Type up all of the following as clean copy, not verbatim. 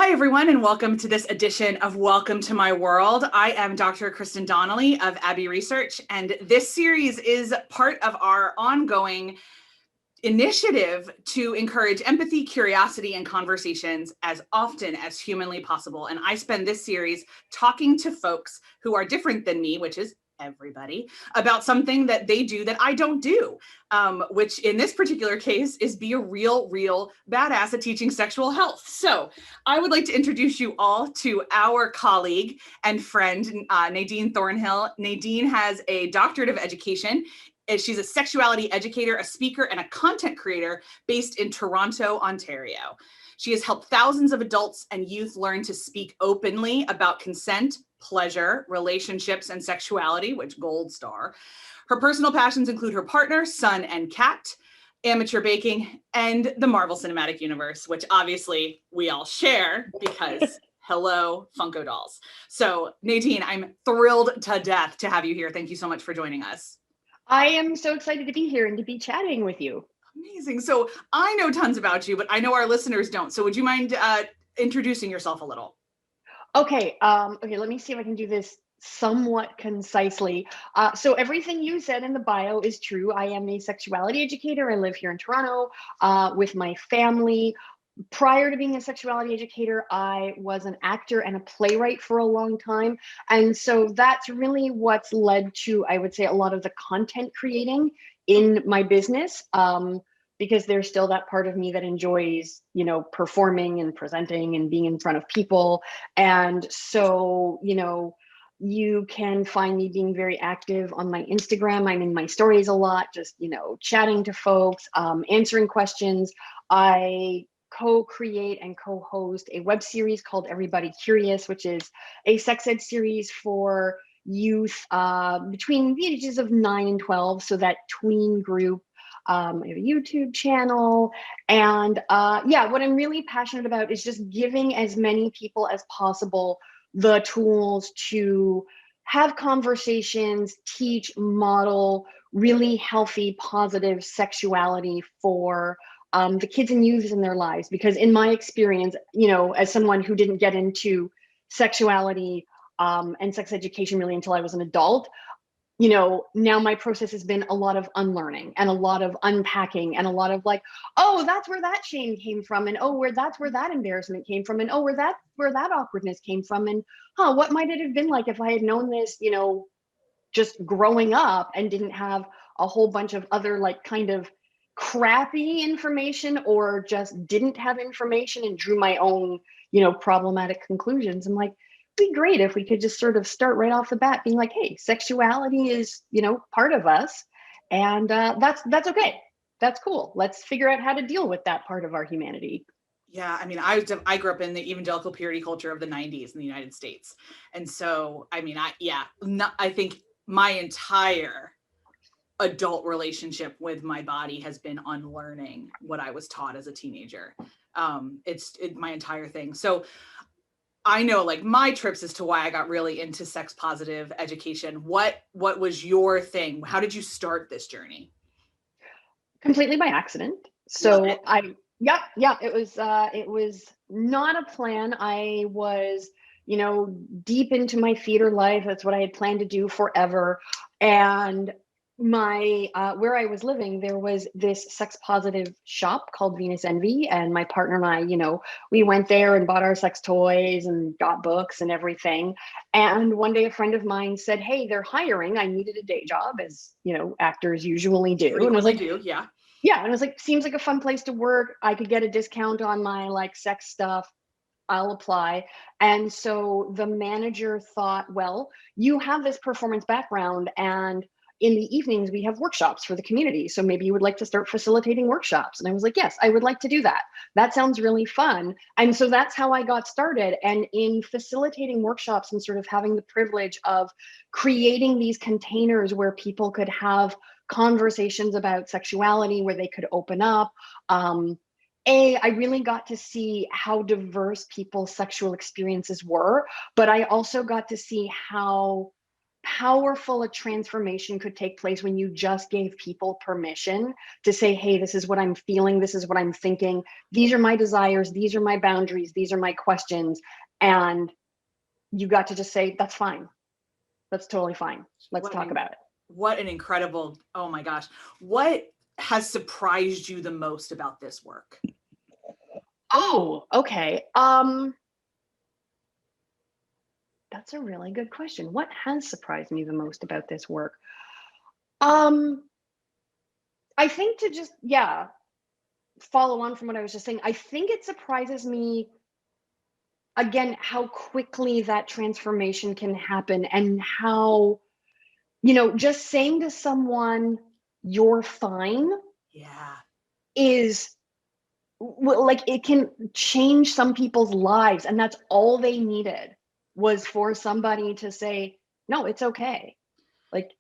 Hi, everyone, and welcome to this edition of Welcome to My World. I am Dr. Kristen Donnelly of Abbey Research, and this series is part of our ongoing initiative to encourage empathy, curiosity, and conversations as often as humanly possible. And I spend this series talking to folks who are different than me, which is everybody, about something that they do that I don't do, which in this particular case is be a real badass at teaching sexual health. So I would like to introduce you all to our colleague and friend, Nadine Thornhill. Nadine has a doctorate of education. She's a sexuality educator, a speaker, and a content creator based in Toronto, Ontario. She has helped thousands of adults and youth learn to speak openly about consent, pleasure, relationships, and sexuality, which gold star. Her personal passions include her partner, son, and cat, amateur baking, and the Marvel Cinematic Universe, which obviously we all share because hello, Funko dolls. So Nadine, I'm thrilled to death to have you here. Thank you so much for joining us. I am so excited to be here and to be chatting with you. Amazing. So I know tons about you, but I know our listeners don't. So would you mind introducing yourself a little? Okay, let me see if I can do this somewhat concisely. So everything you said in the bio is true. I am a sexuality educator. I live here in Toronto with my family. Prior to being a sexuality educator, I was an actor and a playwright for a long time. And so that's really what's led to, I would say, a lot of the content creating in my business. Because there's still that part of me that enjoys, performing and presenting and being in front of people. And so, you can find me being very active on my Instagram. I'm in my stories a lot, just, chatting to folks, answering questions. I co-create and co-host a web series called Everybody Curious, which is a sex ed series for youth between the ages of 9 and 12. So that tween group. I have a YouTube channel. And what I'm really passionate about is just giving as many people as possible the tools to have conversations, teach, model really healthy, positive sexuality for the kids and youths in their lives. Because in my experience, as someone who didn't get into sexuality and sex education really until I was an adult, now my process has been a lot of unlearning and a lot of unpacking and a lot of like, oh, that's where that shame came from. And that's where that embarrassment came from. And where that awkwardness came from. And what might it have been like if I had known this, just growing up and didn't have a whole bunch of other like kind of crappy information, or just didn't have information and drew my own, problematic conclusions. I'm like, be great if we could just sort of start right off the bat being like, hey, sexuality is, part of us. And that's okay. That's cool. Let's figure out how to deal with that part of our humanity. Yeah, I mean, I grew up in the evangelical purity culture of the 90s in the United States. And so, I mean, I think my entire adult relationship with my body has been unlearning what I was taught as a teenager. It's my entire thing. So I know like my trips as to why I got really into sex positive education. What was your thing? How did you start this journey? Completely by accident. It was not a plan. I was, deep into my theater life. That's what I had planned to do forever. And my where I was living, there was this sex positive shop called Venus Envy, and my partner and I, we went there and bought our sex toys and got books and everything. And one day a friend of mine said, hey, they're hiring. I needed a day job, as actors usually do. And I was like, yeah, and I was like, seems like a fun place to work. I could get a discount on my like sex stuff. I'll apply. And so the manager thought, well, you have this performance background, and in the evenings we have workshops for the community. So maybe you would like to start facilitating workshops. And I was like, yes, I would like to do that. That sounds really fun. And so that's how I got started. And in facilitating workshops and sort of having the privilege of creating these containers where people could have conversations about sexuality, where they could open up, I really got to see how diverse people's sexual experiences were, but I also got to see how powerful a transformation could take place when you just gave people permission to say, hey, this is what I'm feeling, this is what I'm thinking, these are my desires, these are my boundaries, these are my questions. And you got to just say, that's fine. That's totally fine. Let's talk about it. What an incredible, oh my gosh. What has surprised you the most about this work? Oh, okay. That's a really good question. What has surprised me the most about this work? I think to just, follow on from what I was just saying, I think it surprises me again how quickly that transformation can happen, and how, just saying to someone, you're fine, Yeah. is like, it can change some people's lives. And that's all they needed, was for somebody to say, no, it's okay. Like,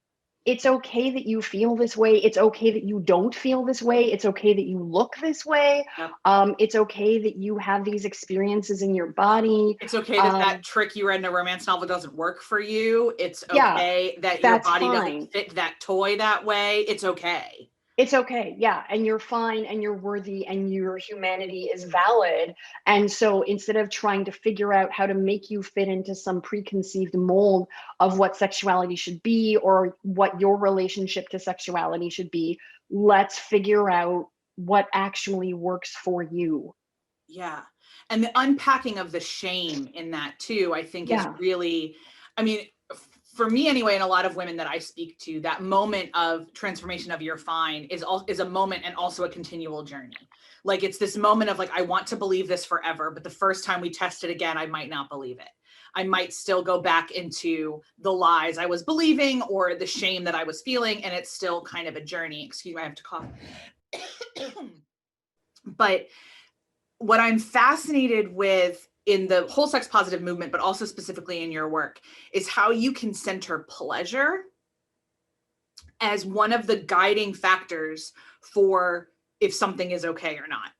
it's okay that you feel this way. It's okay that you don't feel this way. It's okay that you look this way. Yep. It's okay that you have these experiences in your body. It's okay that that trick you read in a romance novel doesn't work for you. It's okay that your body doesn't fit that toy that way. It's okay. It's okay. Yeah. And you're fine, and you're worthy, and your humanity is valid. And so instead of trying to figure out how to make you fit into some preconceived mold of what sexuality should be, or what your relationship to sexuality should be, let's figure out what actually works for you. Yeah. And the unpacking of the shame in that too, I think is really, I mean, for me anyway, and a lot of women that I speak to, that moment of transformation of you're fine is a moment, and also a continual journey. Like, it's this moment of like, I want to believe this forever, but the first time we test it again, I might not believe it. I might still go back into the lies I was believing, or the shame that I was feeling, and it's still kind of a journey. Excuse me, I have to cough. But what I'm fascinated with in the whole sex positive movement, but also specifically in your work, is how you can center pleasure as one of the guiding factors for if something is okay or not.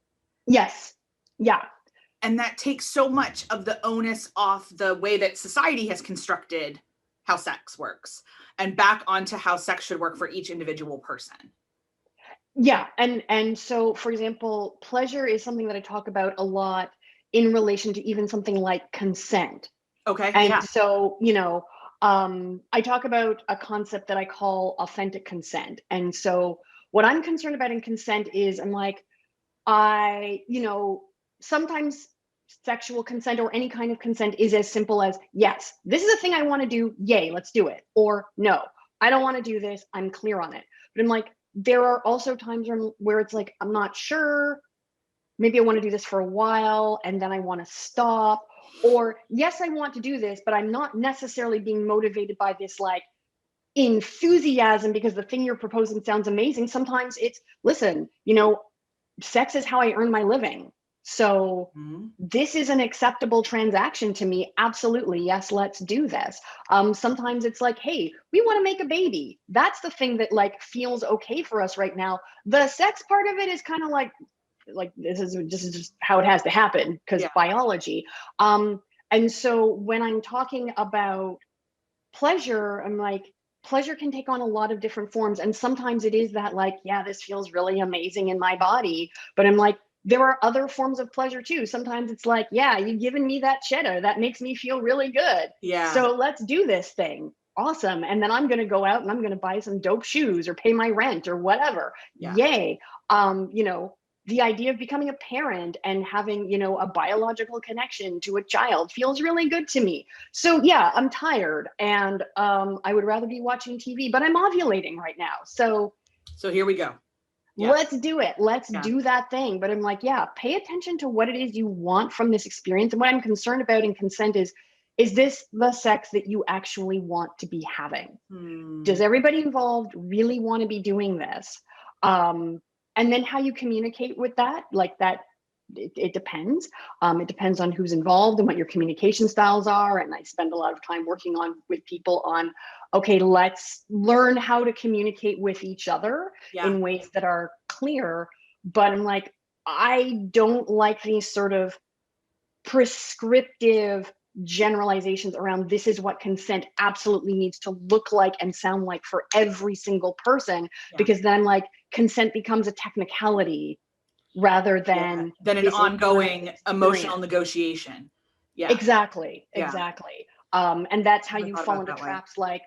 Yes. Yeah. And that takes so much of the onus off the way that society has constructed how sex works, and back onto how sex should work for each individual person. Yeah. And so, for example, pleasure is something that I talk about a lot in relation to even something like consent. Okay. And so, I talk about a concept that I call authentic consent. And so what I'm concerned about in consent is, I'm like, sometimes sexual consent, or any kind of consent, is as simple as, yes, this is a thing I want to do. Yay, let's do it. Or no, I don't want to do this. I'm clear on it. But I'm like, there are also times where it's like, I'm not sure. Maybe I want to do this for a while, and then I want to stop. Or yes, I want to do this, but I'm not necessarily being motivated by this like enthusiasm because the thing you're proposing sounds amazing. Sometimes it's, listen, sex is how I earn my living. So this is an acceptable transaction to me. Absolutely. Yes, let's do this. Sometimes it's like, hey, we want to make a baby. That's the thing that like feels okay for us right now. The sex part of it is kind of like this is just how it has to happen because biology. And so when I'm talking about pleasure, I'm like, pleasure can take on a lot of different forms. And sometimes it is that like, yeah, this feels really amazing in my body. But I'm like, there are other forms of pleasure too. Sometimes it's like, yeah, you've given me that cheddar. That makes me feel really good. Yeah. So let's do this thing. Awesome. And then I'm going to go out and I'm going to buy some dope shoes or pay my rent or whatever. Yeah. Yay. The idea of becoming a parent and having, a biological connection to a child feels really good to me. So yeah, I'm tired, and I would rather be watching TV, but I'm ovulating right now. So here we go. Yeah. Let's do it. Let's do that thing. But I'm like, yeah, pay attention to what it is you want from this experience. And what I'm concerned about in consent is this the sex that you actually want to be having? Does everybody involved really want to be doing this? And then how you communicate with that, like that, it depends. It depends on who's involved and what your communication styles are. And I spend a lot of time working with people on, okay, let's learn how to communicate with each other in ways that are clear. But I'm like, I don't like these sort of prescriptive, generalizations around this is what consent absolutely needs to look like and sound like for every single person, because then like consent becomes a technicality rather than an ongoing emotional negotiation. Exactly. And that's how you fall into traps like,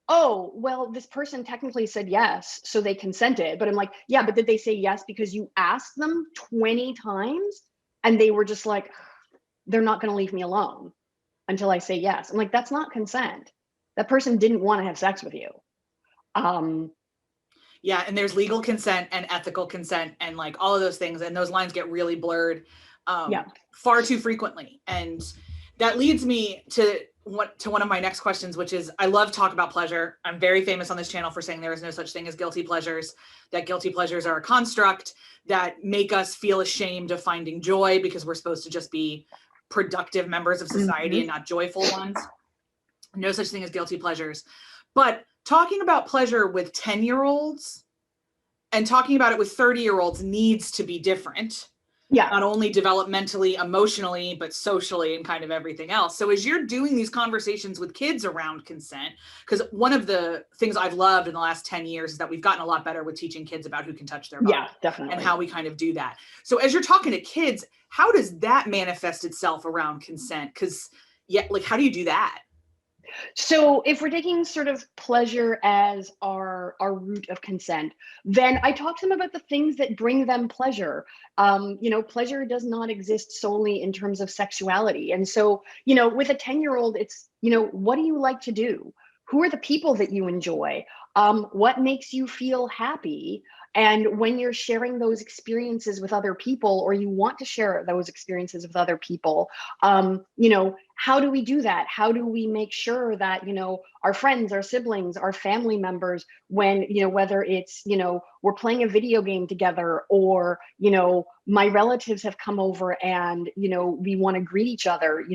oh, well, this person technically said yes, so they consented. But I'm like, yeah, but did they say yes because you asked them 20 times and they were just like, they're not going to leave me alone until I say yes? I'm like, that's not consent. That person didn't want to have sex with you. Yeah, and there's legal consent and ethical consent and like all of those things, and those lines get really blurred far too frequently. And that leads me to one of my next questions, which is, I love talk about pleasure. I'm very famous on this channel for saying there is no such thing as guilty pleasures, that guilty pleasures are a construct that make us feel ashamed of finding joy because we're supposed to just be productive members of society and not joyful ones. No such thing as guilty pleasures. But talking about pleasure with 10-year-olds and talking about it with 30-year-olds needs to be different. Yeah. Not only developmentally, emotionally, but socially and kind of everything else. So as you're doing these conversations with kids around consent, because one of the things I've loved in the last 10 years is that we've gotten a lot better with teaching kids about who can touch their body. Yeah, definitely. And how we kind of do that. So as you're talking to kids, how does that manifest itself around consent? Because how do you do that? So if we're taking sort of pleasure as our root of consent, then I talk to them about the things that bring them pleasure. Pleasure does not exist solely in terms of sexuality. And so, with a 10-year-old, it's, what do you like to do? Who are the people that you enjoy? What makes you feel happy? And when you're sharing those experiences with other people, or you want to share those experiences with other people, how do we do that? How do we make sure that, our friends, our siblings, our family members, when, whether it's, we're playing a video game together, or, my relatives have come over and, we want to greet each other,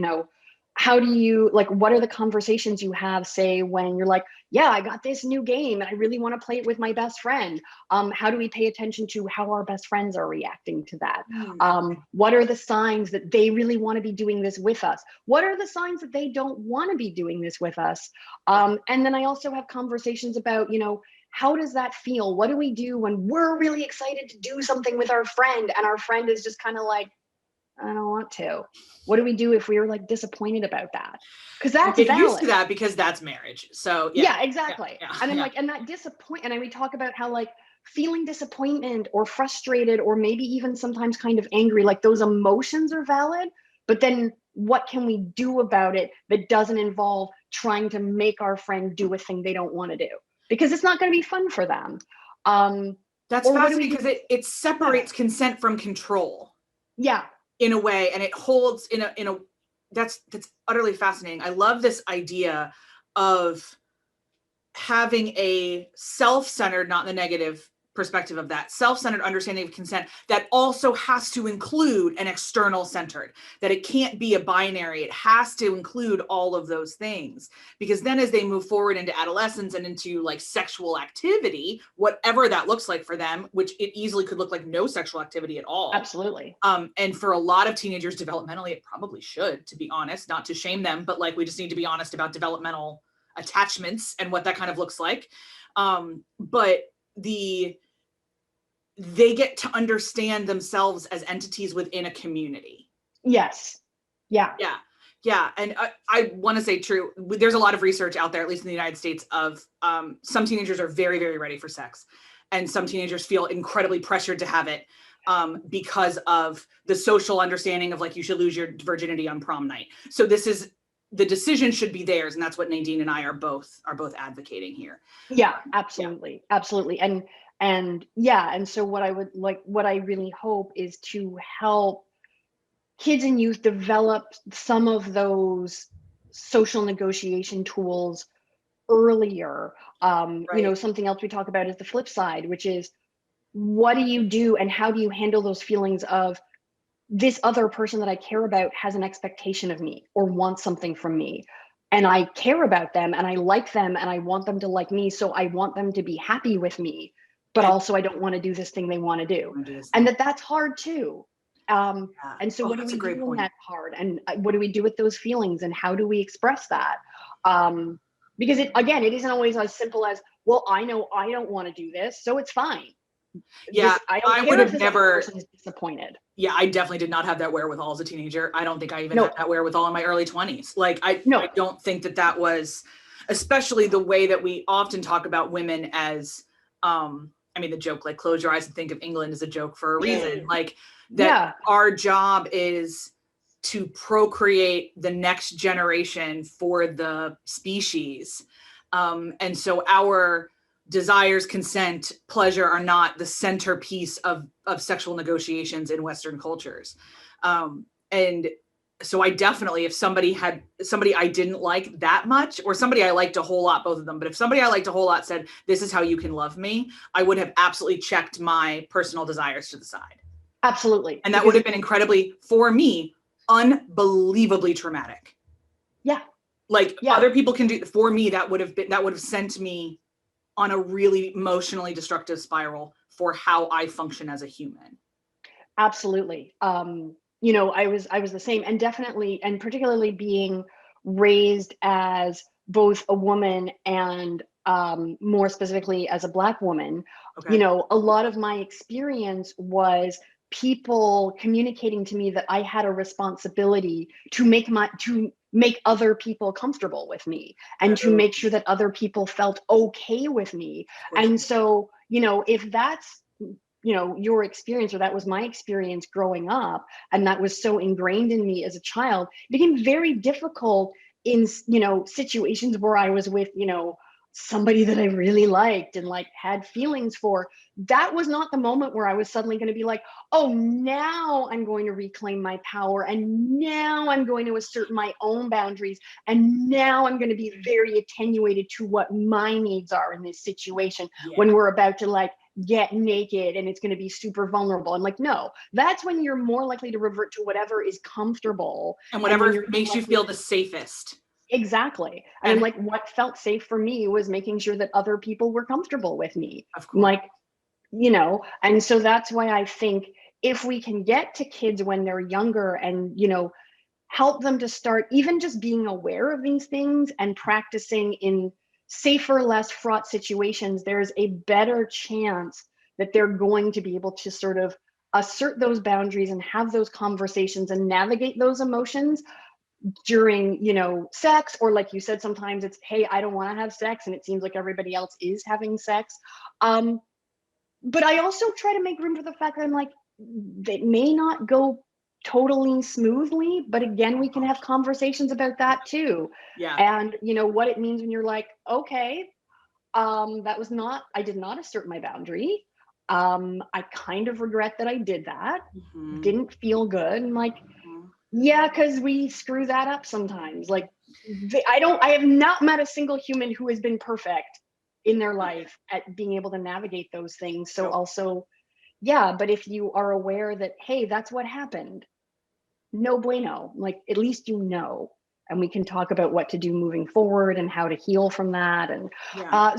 how do you, what are the conversations you have, say, when you're like, yeah, I got this new game and I really want to play it with my best friend. How do we pay attention to how our best friends are reacting to that? What are the signs that they really want to be doing this with us? What are the signs that they don't want to be doing this with us? And then I also have conversations about, how does that feel? What do we do when we're really excited to do something with our friend and our friend is just kind of like, I don't want to? What do we do if we were disappointed about that? Because that's get valid. used to that, because that's marriage. So yeah, exactly. And I'm and that disappointment, and we talk about how feeling disappointment or frustrated or maybe even sometimes kind of angry, those emotions are valid, but then what can we do about it that doesn't involve trying to make our friend do a thing they don't want to do, because it's not going to be fun for them. That's fascinating, because it separates consent from control. Yeah. In a way, and it holds in a that's utterly fascinating. I love this idea of having a self-centered, not in the negative perspective of that, self-centered understanding of consent that also has to include an external centered, that it can't be a binary. It has to include all of those things, because then as they move forward into adolescence and into sexual activity, whatever that looks like for them, which it easily could look like no sexual activity at all. Absolutely. And for a lot of teenagers developmentally, it probably should, to be honest, not to shame them, but we just need to be honest about developmental attachments and what that kind of looks like. But they get to understand themselves as entities within a community. Yes. Yeah. And I want to say, true, there's a lot of research out there, at least in the United States, of some teenagers are very, very ready for sex, and some teenagers feel incredibly pressured to have it because of the social understanding of you should lose your virginity on prom night. So the decision should be theirs, and that's what Nadine and I are both advocating here. Yeah, absolutely. Absolutely. And so what I really hope is to help kids and youth develop some of those social negotiation tools earlier. Something else we talk about is the flip side, which is, what do you do and how do you handle those feelings of, this other person that I care about has an expectation of me or wants something from me, and I care about them and I like them and I want them to like me. So I want them to be happy with me, but also I don't want to do this thing they want to do. And that's hard too. And so Oh, what do that's we a do great in point. that part? And what do we do with those feelings? And how do we express that? Because it isn't always as simple as, well, I know I don't want to do this, so it's fine. Yeah, I don't I would care if have this other never. person is disappointed. Yeah, I definitely did not have that wherewithal as a teenager. I don't think I even No, had that wherewithal in my early 20s. Like, I no, don't think that was, especially the way that we often talk about women as, I mean, the joke, like, close your eyes and think of England is a joke for a reason. Like, that yeah, our job is to procreate the next generation for the species. And so our desires, consent, pleasure are not the centerpiece of sexual negotiations in Western cultures. And so I definitely, if somebody I didn't like that much, or somebody I liked a whole lot, both of them, but if somebody I liked a whole lot said, this is how you can love me, I would have absolutely checked my personal desires to the side. absolutely. And that would have been incredibly, for me, unbelievably traumatic. Yeah. Like, Yeah. other people can do, for me, that would have sent me on a really emotionally destructive spiral for how I function as a human. Absolutely. I was the same, and definitely, and particularly being raised as both a woman and more specifically as a Black woman. Okay. A lot of my experience was people communicating to me that I had a responsibility to make other people comfortable with me, and to make sure that other people felt okay with me. And so, if that's your experience, or that was my experience growing up, and that was so ingrained in me as a child, it became very difficult in situations where I was with somebody that I really liked and like had feelings for. That was not the moment where I was suddenly going to be like, oh, now I'm going to reclaim my power, and now I'm going to assert my own boundaries, and now I'm going to be very attenuated to what my needs are in this situation. When we're about to like get naked and it's going to be super vulnerable. I'm like, no, that's when you're more likely to revert to whatever is comfortable and whatever you're makes you feel the safest. Exactly. And like, what felt safe for me was making sure that other people were comfortable with me. Of course. Like, and so that's why I think if we can get to kids when they're younger and, help them to start even just being aware of these things and practicing in safer, less fraught situations, there's a better chance that they're going to be able to sort of assert those boundaries and have those conversations and navigate those emotions during sex, or like you said, sometimes it's, hey, I don't want to have sex, and it seems like everybody else is having sex. But I also try to make room for the fact that I'm like, it may not go totally smoothly, but again, we can have conversations about that too. Yeah. And what it means when you're like, okay, I did not assert my boundary. I kind of regret that I did that. Mm-hmm. Didn't feel good. And like, yeah, because we screw that up sometimes. Like, I have not met a single human who has been perfect in their life at being able to navigate those things. So also, yeah, but if you are aware that, hey, that's what happened, no bueno, like, at least and we can talk about what to do moving forward and how to heal from that. And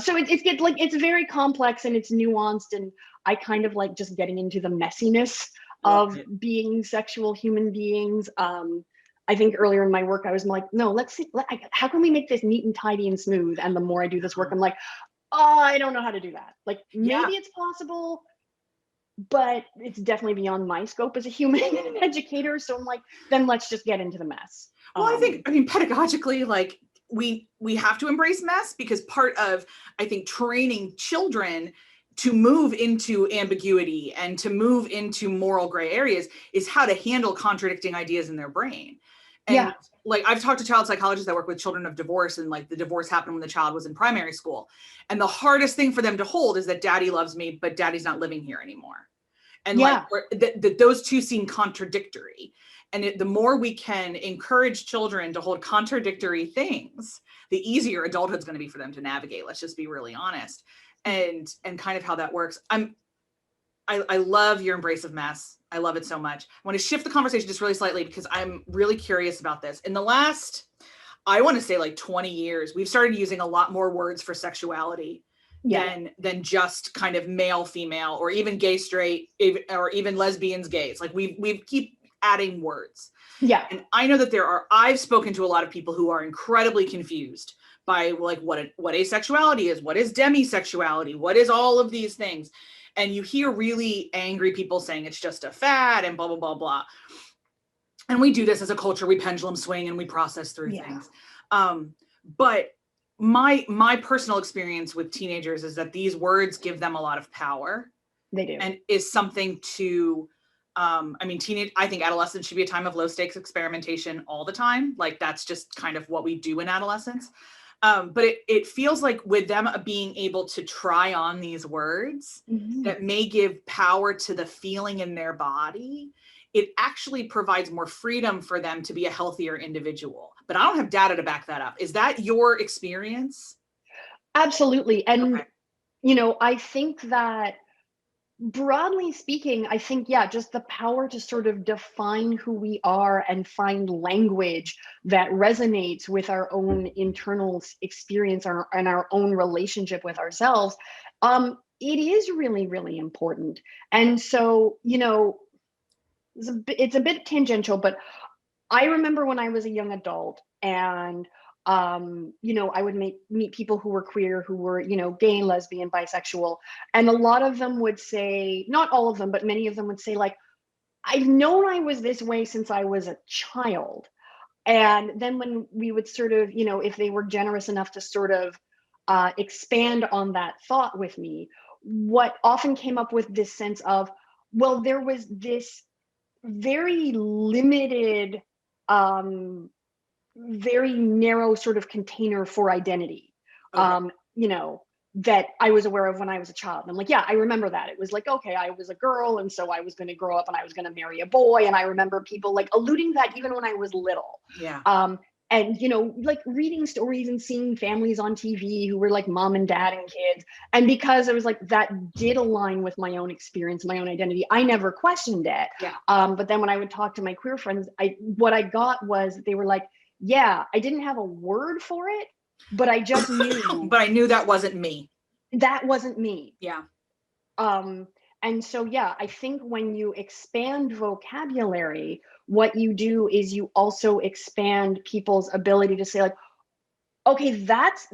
so it's very complex and it's nuanced, and I kind of like just getting into the messiness of being sexual human beings. I think earlier in my work, I was like, no, let's see, how can we make this neat and tidy and smooth? And the more I do this work, I'm like, oh, I don't know how to do that. Like, maybe it's possible, but it's definitely beyond my scope as a human and an educator. So I'm like, then let's just get into the mess. Well, I mean, pedagogically, like, we have to embrace mess, because part of, I think, training children to move into ambiguity and to move into moral gray areas is how to handle contradicting ideas in their brain. And like, I've talked to child psychologists that work with children of divorce, and like, the divorce happened when the child was in primary school. And the hardest thing for them to hold is that daddy loves me, but daddy's not living here anymore. And like, those two seem contradictory. And the more we can encourage children to hold contradictory things, the easier adulthood's going to be for them to navigate. Let's just be really honest. And kind of how that works. I love your embrace of mess. I love it so much. I want to shift the conversation just really slightly, because I'm really curious about this. In the last, I want to say like 20 years, we've started using a lot more words for sexuality than just kind of male, female, or even gay, straight, or even lesbians, gays. Like we keep adding words. Yeah. And I know that I've spoken to a lot of people who are incredibly confused by like what asexuality is, what is demisexuality, what is all of these things. And you hear really angry people saying it's just a fad and blah, blah, blah, blah. And we do this as a culture, we pendulum swing and we process through things. But my personal experience with teenagers is that these words give them a lot of power. They do. And is something to, I think adolescence should be a time of low stakes experimentation all the time. Like that's just kind of what we do in adolescence. But it feels like with them being able to try on these words that may give power to the feeling in their body, it actually provides more freedom for them to be a healthier individual. But I don't have data to back that up. Is that your experience? Absolutely. And, I think that broadly speaking, I think, just the power to sort of define who we are and find language that resonates with our own internal experience and our own relationship with ourselves. It is really, really important. And so, it's a bit tangential, but I remember when I was a young adult and I would meet people who were queer, who were, gay, lesbian, bisexual. And a lot of them would say, not all of them, but many of them would say like, I've known I was this way since I was a child. And then when we would sort of, if they were generous enough to sort of expand on that thought with me, what often came up with this sense of, well, there was this very limited, very narrow sort of container for identity, that I was aware of when I was a child. And I'm like, yeah, I remember that. It was like, okay, I was a girl. And so I was going to grow up and I was going to marry a boy. And I remember people like alluding to that even when I was little. Yeah. And, like reading stories and seeing families on TV who were like mom and dad and kids. And because I was like, that did align with my own experience, my own identity, I never questioned it. Yeah. But then when I would talk to my queer friends, what I got was they were like, yeah, I didn't have a word for it, but I just knew. But I knew that wasn't me. That wasn't me. Yeah. And so, I think when you expand vocabulary, what you do is you also expand people's ability to say like, okay, that's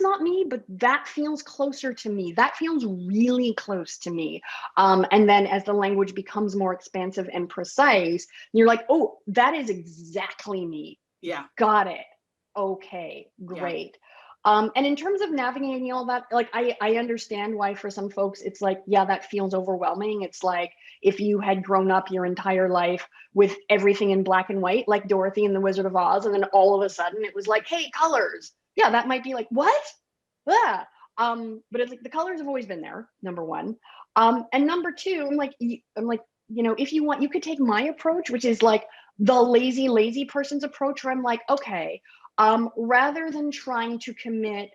not me, but that feels closer to me. That feels really close to me. And then as the language becomes more expansive and precise, you're like, oh, that is exactly me. Yeah. Got it. Okay, great. And in terms of navigating all that, like I understand why for some folks it's like, that feels overwhelming. It's like if you had grown up your entire life with everything in black and white, like Dorothy and the Wizard of Oz, and then all of a sudden it was like, hey, colors. Yeah, that might be like, what? Yeah. But it's like the colors have always been there, number one. And number two, I'm like, if you want, you could take my approach, which is like the lazy person's approach, where I'm like, okay, rather than trying to commit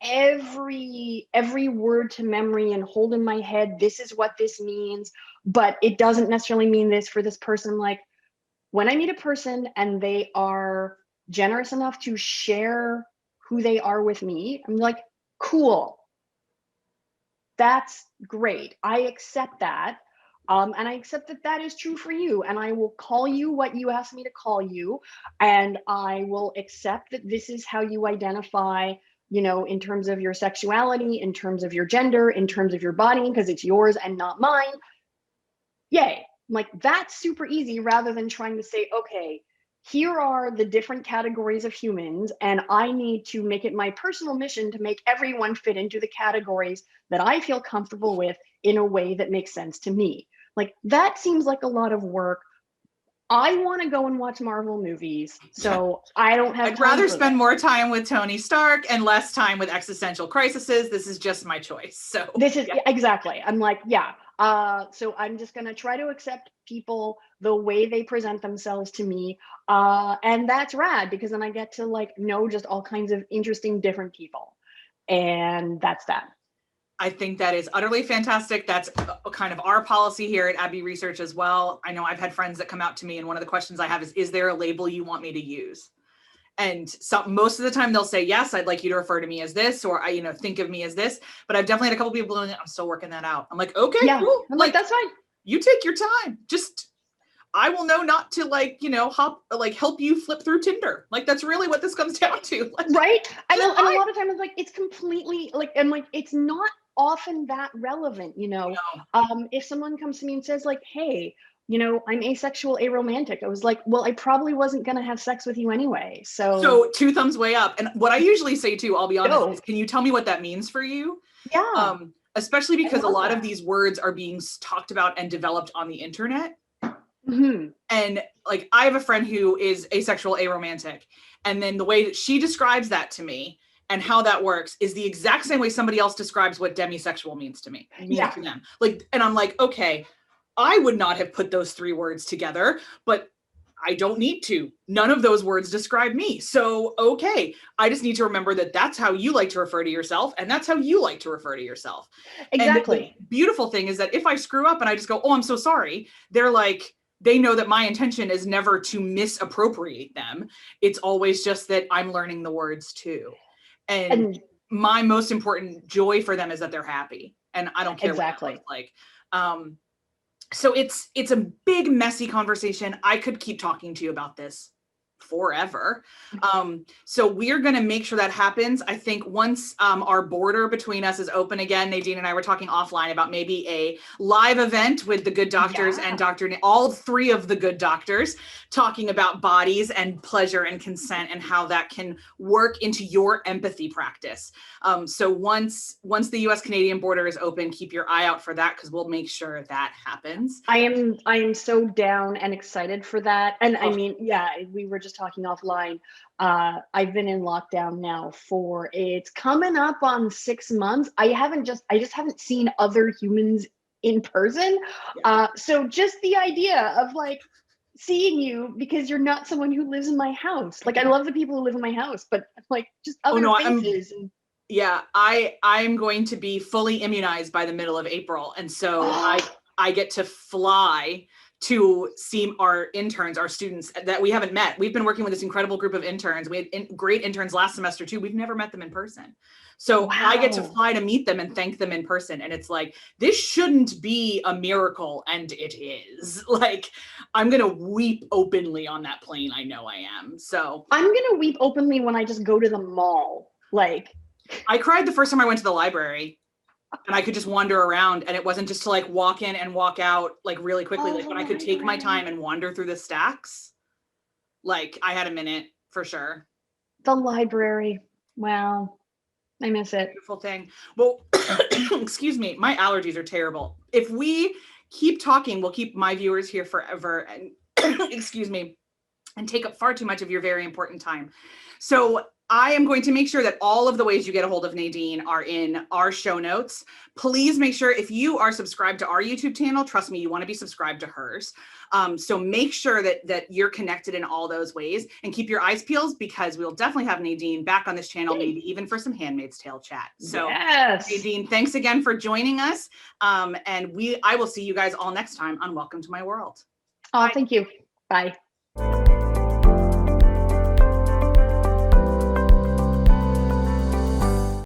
every word to memory and hold in my head, this is what this means, but it doesn't necessarily mean this for this person. Like when I meet a person and they are generous enough to share who they are with me, I'm like, cool. That's great. I accept that. And I accept that that is true for you. And I will call you what you asked me to call you. And I will accept that this is how you identify, in terms of your sexuality, in terms of your gender, in terms of your body, because it's yours and not mine. Yay. Like that's super easy rather than trying to say, okay, here are the different categories of humans, and I need to make it my personal mission to make everyone fit into the categories that I feel comfortable with in a way that makes sense to me. Like that seems like a lot of work. I want to go and watch Marvel movies, so I don't have I'd time rather for spend that. more time with Tony Stark and less time with existential crises. This is just my choice. So this is exactly. I'm like, so I'm just going to try to accept people the way they present themselves to me. And that's rad because then I get to like know just all kinds of interesting different people. And that's that. I think that is utterly fantastic. That's kind of our policy here at Abbey Research as well. I know I've had friends that come out to me and one of the questions I have is there a label you want me to use? And so most of the time they'll say, yes, I'd like you to refer to me as this, or I, think of me as this. But I've definitely had a couple people doing it. I'm still working that out. I'm like, okay, Yeah. cool. I'm like, that's fine. You take your time. Just, I will know not to help you flip through Tinder. Like, that's really what this comes down to. Right. And a lot of times it's like, it's completely I'm like, it's not often that relevant, if someone comes to me and says like, hey, I'm asexual, aromantic. I was like, well, I probably wasn't going to have sex with you anyway. So 2 thumbs way up. And what I usually say too, I'll be honest, is, can you tell me what that means for you? Yeah. Especially because a lot of these words are being talked about and developed on the internet. Mm-hmm. And like, I have a friend who is asexual, aromantic. And then the way that she describes that to me and how that works is the exact same way somebody else describes what demisexual means to me. To them. And I'm like, okay, I would not have put those 3 words together, but I don't need to. None of those words describe me. So, okay, I just need to remember that that's how you like to refer to yourself, and that's how you like to refer to yourself. Exactly. And the beautiful thing is that if I screw up and I just go, oh, I'm so sorry, they're like, they know that my intention is never to misappropriate them. It's always just that I'm learning the words too. And my most important joy for them is that they're happy. And I don't care what that looks like. So it's a big, messy conversation. I could keep talking to you about this forever. So we're going to make sure that happens. I think once our border between us is open again, Nadine and I were talking offline about maybe a live event with the good doctors and all 3 of the good doctors talking about bodies and pleasure and consent and how that can work into your empathy practice. So once the US-Canadian border is open, keep your eye out for that, because we'll make sure that happens. I am so down and excited for that. And I mean, we were just talking offline. I've been in lockdown now it's coming up on 6 months. I just haven't seen other humans in person. So just the idea of like seeing you, because you're not someone who lives in my house. Like, I love the people who live in my house, but like just other faces. I'm going to be fully immunized by the middle of April. And so I get to fly to see our interns, our students that we haven't met. We've been working with this incredible group of interns. We had great interns last semester too. We've never met them in person. So I get to fly to meet them and thank them in person. And it's like, this shouldn't be a miracle. And it is. Like, I'm going to weep openly on that plane. I know I am. So I'm going to weep openly when I just go to the mall. Like, I cried the first time I went to the library. And I could just wander around, and it wasn't just to like walk in and walk out like really quickly. Like, when I could take my time and wander through the stacks, like I had a minute for sure. The library. Wow. I miss it. Beautiful thing. Well, excuse me. My allergies are terrible. If we keep talking, we'll keep my viewers here forever, and excuse me, and take up far too much of your very important time. So I am going to make sure that all of the ways you get a hold of Nadine are in our show notes. Please make sure, if you are subscribed to our YouTube channel, trust me, you want to be subscribed to hers. So make sure that you're connected in all those ways, and keep your eyes peeled, because we'll definitely have Nadine back on this channel, maybe even for some Handmaid's Tale chat. So Nadine, thanks again for joining us. And I will see you guys all next time on Welcome to My World. Oh, thank you. Bye.